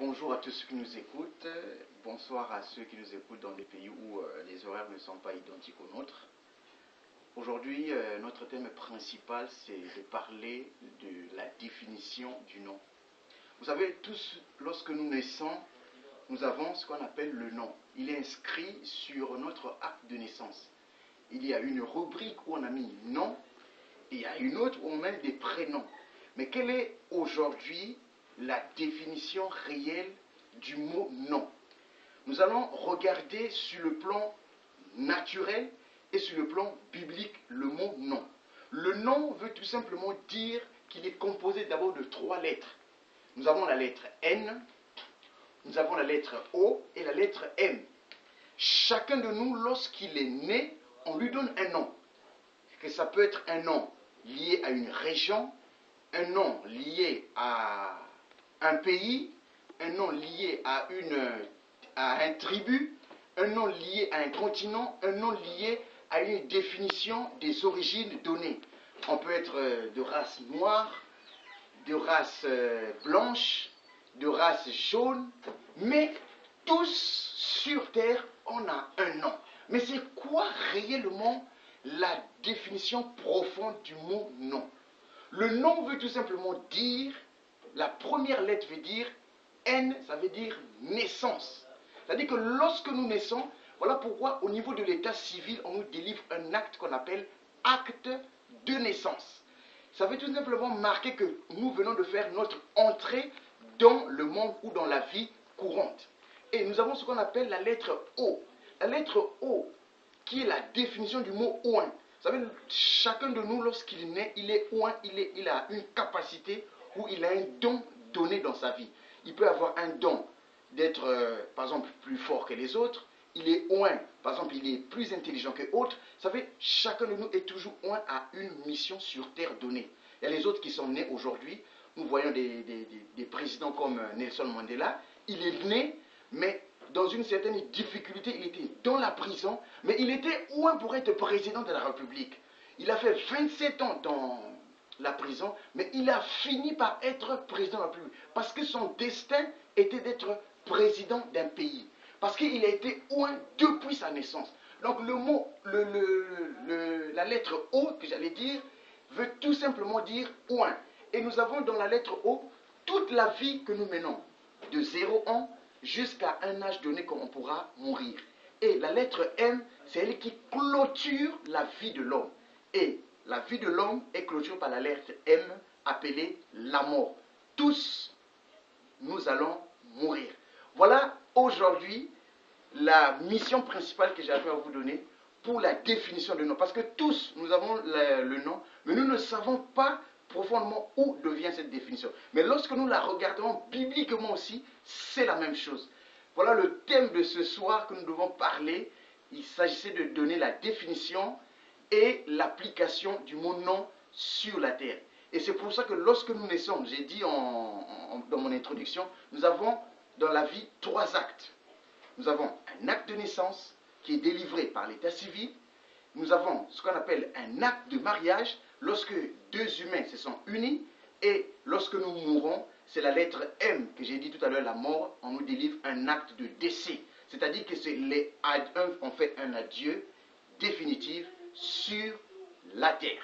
Bonjour à tous ceux qui nous écoutent, bonsoir à ceux qui nous écoutent dans des pays où les horaires ne sont pas identiques aux nôtres. Aujourd'hui, notre thème principal, c'est de parler de la définition du nom. Vous savez, tous, lorsque nous naissons, nous avons ce qu'on appelle le nom. Il est inscrit sur notre acte de naissance. Il y a une rubrique où on a mis nom, et il y a une autre où on met des prénoms. Mais quelle est aujourd'hui la définition réelle du mot nom? Nous allons regarder sur le plan naturel et sur le plan biblique le mot nom. Le nom veut tout simplement dire qu'il est composé d'abord de 3 lettres. Nous avons la lettre N, nous avons la lettre O et la lettre M. Chacun de nous, lorsqu'il est né, on lui donne un nom. Que ça peut être un nom lié à une région, un nom lié à un pays, un nom lié à un tribu, un nom lié à un continent, un nom lié à une définition des origines données. On peut être de race noire, de race blanche, de race jaune, mais tous sur Terre, on a un nom. Mais c'est quoi réellement la définition profonde du mot nom? Le nom veut tout simplement dire, la première lettre veut dire N, ça veut dire naissance. C'est-à-dire que lorsque nous naissons, voilà pourquoi au niveau de l'état civil, on nous délivre un acte qu'on appelle acte de naissance. Ça veut tout simplement marquer que nous venons de faire notre entrée dans le monde ou dans la vie courante. Et nous avons ce qu'on appelle la lettre O. La lettre O, qui est la définition du mot oin. Vous savez, chacun de nous, lorsqu'il naît, il est oin, il a une capacité ou il a un don donné dans sa vie. Il peut avoir un don d'être, par exemple, plus fort que les autres. Il est oin, par exemple, il est plus intelligent que autres. Vous savez, chacun de nous est toujours oin à une mission sur Terre donnée. Il y a les autres qui sont nés aujourd'hui. Nous voyons des présidents comme Nelson Mandela. Il est né, mais dans une certaine difficulté, il était dans la prison, mais il était oin pour être président de la République. Il a fait 27 ans dans la prison, mais il a fini par être président de la République, parce que son destin était d'être président d'un pays, parce qu'il a été oin depuis sa naissance. Donc le mot, la lettre O, que j'allais dire, veut tout simplement dire oin. Et nous avons dans la lettre O toute la vie que nous menons, de 0 ans jusqu'à un âge donné quand on pourra mourir. Et la lettre M, c'est elle qui clôture la vie de l'homme. Et la vie de l'homme est clôturée par la lettre M, appelée la mort. Tous, nous allons mourir. Voilà aujourd'hui la mission principale que j'avais à vous donner pour la définition de nom. Parce que tous, nous avons le nom, mais nous ne savons pas profondément où devient cette définition. Mais lorsque nous la regardons bibliquement aussi, c'est la même chose. Voilà le thème de ce soir que nous devons parler. Il s'agissait de donner la définition et l'application du mot nom sur la terre. Et c'est pour ça que lorsque nous naissons, j'ai dit dans mon introduction, nous avons dans la vie 3 actes. Nous avons un acte de naissance qui est délivré par l'état civil. Nous avons ce qu'on appelle un acte de mariage, lorsque 2 humains se sont unis. Et lorsque nous mourons, c'est la lettre M que j'ai dit tout à l'heure, la mort, on nous délivre un acte de décès. C'est-à-dire que on fait un adieu définitif sur la terre.